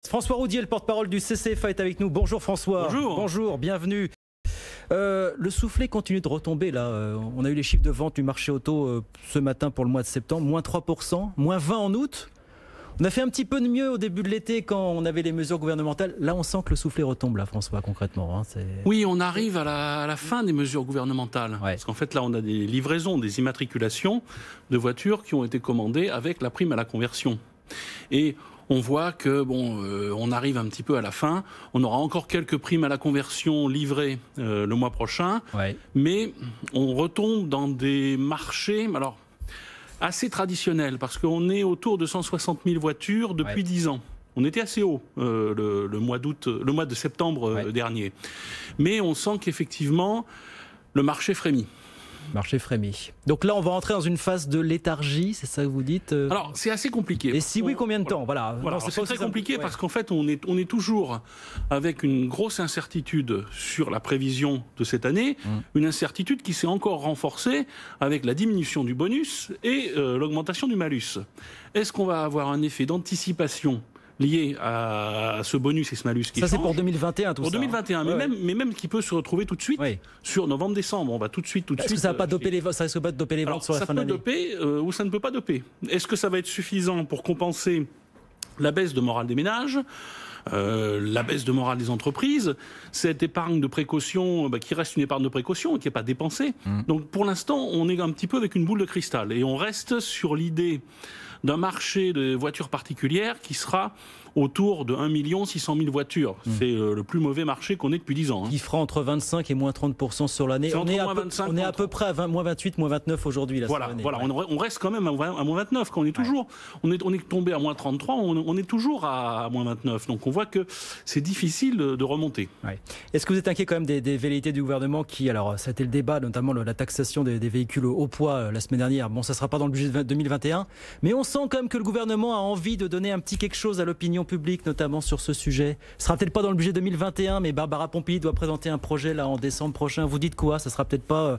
François Roudier, le porte-parole du CCFA, est avec nous. Bonjour François. Bonjour. Bonjour, bienvenue. Le soufflet continue de retomber là. On a eu les chiffres de vente du marché auto ce matin pour le mois de septembre, moins 3%, moins 20 en août. On a fait un petit peu de mieux au début de l'été quand on avait les mesures gouvernementales. Là, on sent que le soufflet retombe, là, François, concrètement. Oui, on arrive à la fin des mesures gouvernementales. Ouais. Parce qu'en fait, là, on a des livraisons, des immatriculations de voitures qui ont été commandées avec la prime à la conversion. Et on voit que on arrive un petit peu à la fin. On aura encore quelques primes à la conversion livrées le mois prochain, mais on retombe dans des marchés assez traditionnels, parce qu'on est autour de 160 000 voitures depuis 10 ans. On était assez haut le mois de septembre dernier, mais on sent qu'effectivement le marché frémit. Marché frémit. Donc là, on va entrer dans une phase de léthargie, c'est ça que vous dites Alors, c'est assez compliqué. Et si oui, combien de temps? Voilà. C'est très compliqué parce qu'en fait, on est toujours avec une grosse incertitude sur la prévision de cette année, une incertitude qui s'est encore renforcée avec la diminution du bonus et l'augmentation du malus. Est-ce qu'on va avoir un effet d'anticipation lié à ce bonus et ce malus qui ça, c'est pour 2021, tout ça. Pour 2021, mais même qui peut se retrouver tout de suite sur novembre-décembre. On va tout de suite. Est-ce que ça risque pas de doper les ventes sur la fin de l'année? Ça peut doper ou ça ne peut pas doper. Est-ce que ça va être suffisant pour compenser la baisse de morale des ménages, la baisse de morale des entreprises, cette épargne de précaution qui reste une épargne de précaution et qui n'est pas dépensée? Donc pour l'instant, on est un petit peu avec une boule de cristal et on reste sur l'idée d'un marché de voitures particulières qui sera autour de 1 600 000 voitures. C'est le plus mauvais marché qu'on ait depuis 10 ans. Qui fera entre 25 et moins 30% sur l'année. On est à peu près à moins 28, moins 29 aujourd'hui. Voilà. On reste quand même à moins 29. Quand on est toujours, on est tombé à moins 33, on est toujours à moins 29. Donc on voit que c'est difficile de remonter. Est-ce que vous êtes inquiet quand même des velléités du gouvernement qui, alors ça a été le débat, notamment la taxation des véhicules au poids la semaine dernière. Bon, ça ne sera pas dans le budget 2021, mais on sent quand même que le gouvernement a envie de donner un petit quelque chose à l'opinion public, notamment sur ce sujet. Ce sera peut-être pas dans le budget 2021, mais Barbara Pompili doit présenter un projet là en décembre prochain. Vous dites quoi? Ça sera peut-être pas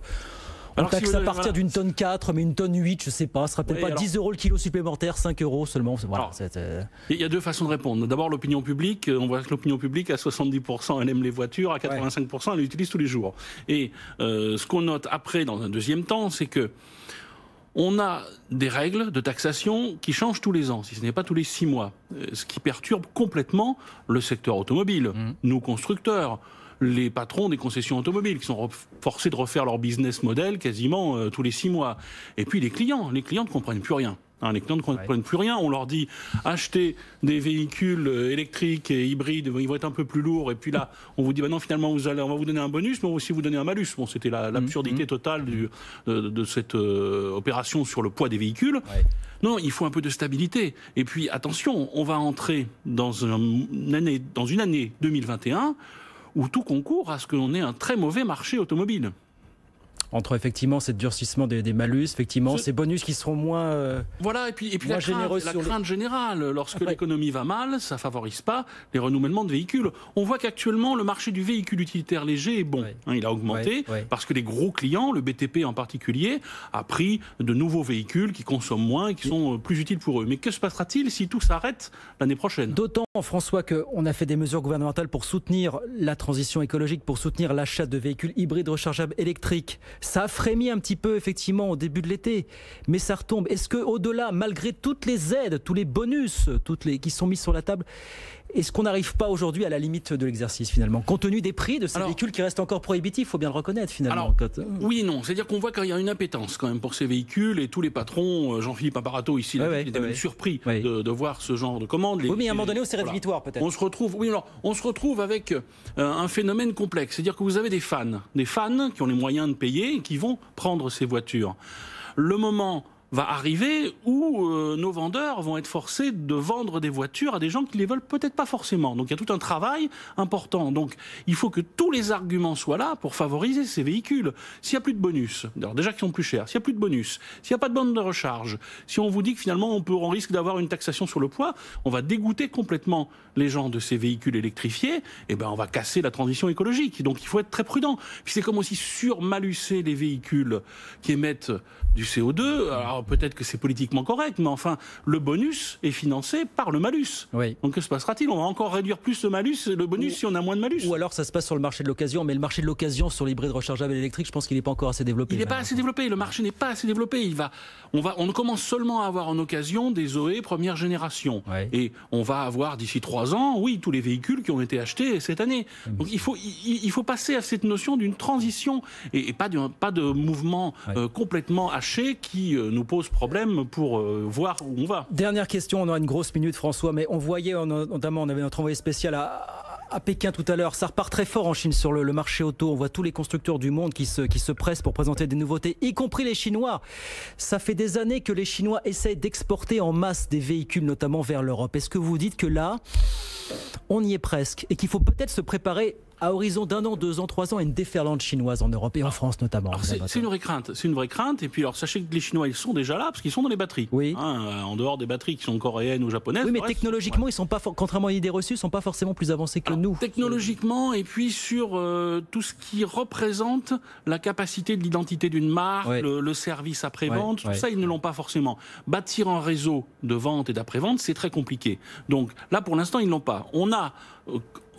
on taxe à partir d'une tonne 4, mais une tonne 8, je sais pas. Ce sera peut-être pas 10 € le kilo supplémentaire, 5 € seulement. Voilà, il y a deux façons de répondre. D'abord, l'opinion publique. On voit que l'opinion publique, à 70%, elle aime les voitures, à 85%, elle les utilise tous les jours. Et ce qu'on note après, dans un deuxième temps, c'est que on a des règles de taxation qui changent tous les ans, si ce n'est pas tous les 6 mois, ce qui perturbe complètement le secteur automobile, nous constructeurs, les patrons des concessions automobiles qui sont forcés de refaire leur business model quasiment tous les 6 mois. Et puis les clients ne comprennent plus rien. Les clients ne comprennent plus rien. On leur dit achetez des véhicules électriques et hybrides, ils vont être un peu plus lourds. Et puis là, on vous dit non, finalement, on va vous donner un bonus, mais on va aussi vous donner un malus. Bon, c'était l'absurdité totale de cette opération sur le poids des véhicules. Non, il faut un peu de stabilité. Et puis attention, on va entrer dans une année 2021 où tout concourt à ce qu'on ait un très mauvais marché automobile. Entre effectivement ce durcissement des malus, effectivement ces bonus qui seront moins voilà, et puis la crainte générale, lorsque l'économie va mal, ça favorise pas les renouvellements de véhicules. On voit qu'actuellement le marché du véhicule utilitaire léger est bon, il a augmenté parce que les gros clients, le BTP en particulier, a pris de nouveaux véhicules qui consomment moins et qui sont plus utiles pour eux. Mais que se passera-t-il si tout s'arrête l'année prochaine? D'autant, François, qu'on a fait des mesures gouvernementales pour soutenir la transition écologique, pour soutenir l'achat de véhicules hybrides rechargeables électriques. Ça a frémi un petit peu, effectivement, au début de l'été, mais ça retombe. Est-ce qu'au-delà, malgré toutes les aides, tous les bonus qui sont mis sur la table, est-ce qu'on n'arrive pas aujourd'hui à la limite de l'exercice, finalement, compte tenu des prix de ces véhicules qui restent encore prohibitifs, il faut bien le reconnaître, finalement. Oui et non. C'est-à-dire qu'on voit qu'il y a une appétence, quand même, pour ces véhicules, et tous les patrons, Jean-Philippe Apparato, ici, il était même surpris de voir ce genre de commandes. Oui, mais à un moment donné, c'est rédhibitoire, peut-être. On se retrouve avec un phénomène complexe. C'est-à-dire que vous avez des fans qui ont les moyens de payer et qui vont prendre ces voitures. Le moment va arriver où nos vendeurs vont être forcés de vendre des voitures à des gens qui les veulent peut-être pas forcément. Donc il y a tout un travail important. Donc il faut que tous les arguments soient là pour favoriser ces véhicules. S'il n'y a plus de bonus, alors déjà qu'ils sont plus chers, s'il n'y a plus de bonus, s'il n'y a pas de borne de recharge, si on vous dit que finalement on risque d'avoir une taxation sur le poids, on va dégoûter complètement les gens de ces véhicules électrifiés, et on va casser la transition écologique. Donc il faut être très prudent. Puis c'est comme aussi surmalucer les véhicules qui émettent du CO2. Alors alors peut-être que c'est politiquement correct, mais enfin, le bonus est financé par le malus. Oui. Donc que se passera-t-il? On va encore réduire plus le bonus si on a moins de malus. Ou alors ça se passe sur le marché de l'occasion, mais le marché de l'occasion sur l'hybride rechargeable électrique, je pense qu'il n'est pas encore assez développé. Il n'est pas assez développé, le marché n'est pas assez développé. On commence seulement à avoir en occasion des Zoé première génération. Ouais. Et on va avoir d'ici 3 ans, oui, tous les véhicules qui ont été achetés cette année. Donc il faut passer à cette notion d'une transition et pas de mouvement complètement haché qui nous pose problème pour voir où on va. Dernière question, on aura une grosse minute François, mais on voyait, notamment on avait notre envoyé spécial à Pékin tout à l'heure, ça repart très fort en Chine sur le marché auto. On voit tous les constructeurs du monde qui se pressent pour présenter des nouveautés, y compris les Chinois. Ça fait des années que les Chinois essayent d'exporter en masse des véhicules, notamment vers l'Europe. Est-ce que vous dites que là, on y est presque et qu'il faut peut-être se préparer à horizon d'1 an, 2 ans, 3 ans à une déferlante chinoise en Europe et en France notamment? C'est une vraie crainte. Et puis alors sachez que les Chinois ils sont déjà là parce qu'ils sont dans les batteries. Oui. En dehors des batteries qui sont coréennes ou japonaises. Oui, mais technologiquement ils sont pas, contrairement à l'idée reçue, ils sont pas forcément plus avancés que nous. Technologiquement et puis sur tout ce qui représente la capacité de l'identité d'une marque, le service après-vente, tout ça ils ne l'ont pas forcément. Bâtir un réseau de vente et d'après-vente c'est très compliqué. Donc là pour l'instant ils l'ont pas. On a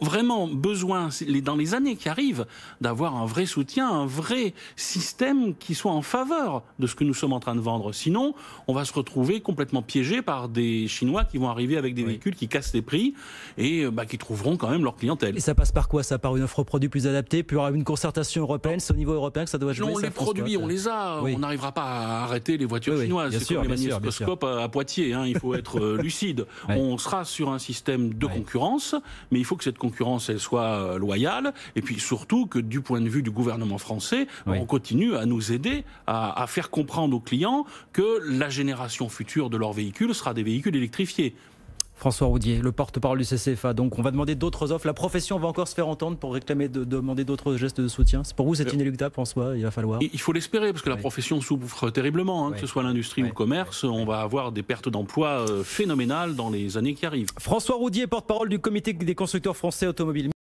vraiment besoin, dans les années qui arrivent, d'avoir un vrai soutien, un vrai système qui soit en faveur de ce que nous sommes en train de vendre. Sinon, on va se retrouver complètement piégé par des Chinois qui vont arriver avec des véhicules qui cassent les prix et qui trouveront quand même leur clientèle. Et ça passe par quoi? Ça par une offre produit plus adaptée, puis il y aura une concertation européenne, c'est au niveau européen que ça doit jouer? Non, les produits, on les a. On n'arrivera pas à arrêter les voitures chinoises. C'est comme les magnétoscopes à Poitiers. Il faut être lucide. On sera sur un système de concurrence, mais il faut que cette concurrence elle soit loyale et puis surtout que du point de vue du gouvernement français, on continue à nous aider à faire comprendre aux clients que la génération future de leurs véhicules sera des véhicules électrifiés. François Roudier, le porte-parole du CCFA. Donc on va demander d'autres offres. La profession va encore se faire entendre pour réclamer, demander d'autres gestes de soutien. Pour vous, c'est inéluctable, François? Il va falloir. Il faut l'espérer, parce que la profession souffre terriblement. Que ce soit l'industrie ou le commerce, on va avoir des pertes d'emplois phénoménales dans les années qui arrivent. François Roudier, porte-parole du comité des constructeurs français automobiles.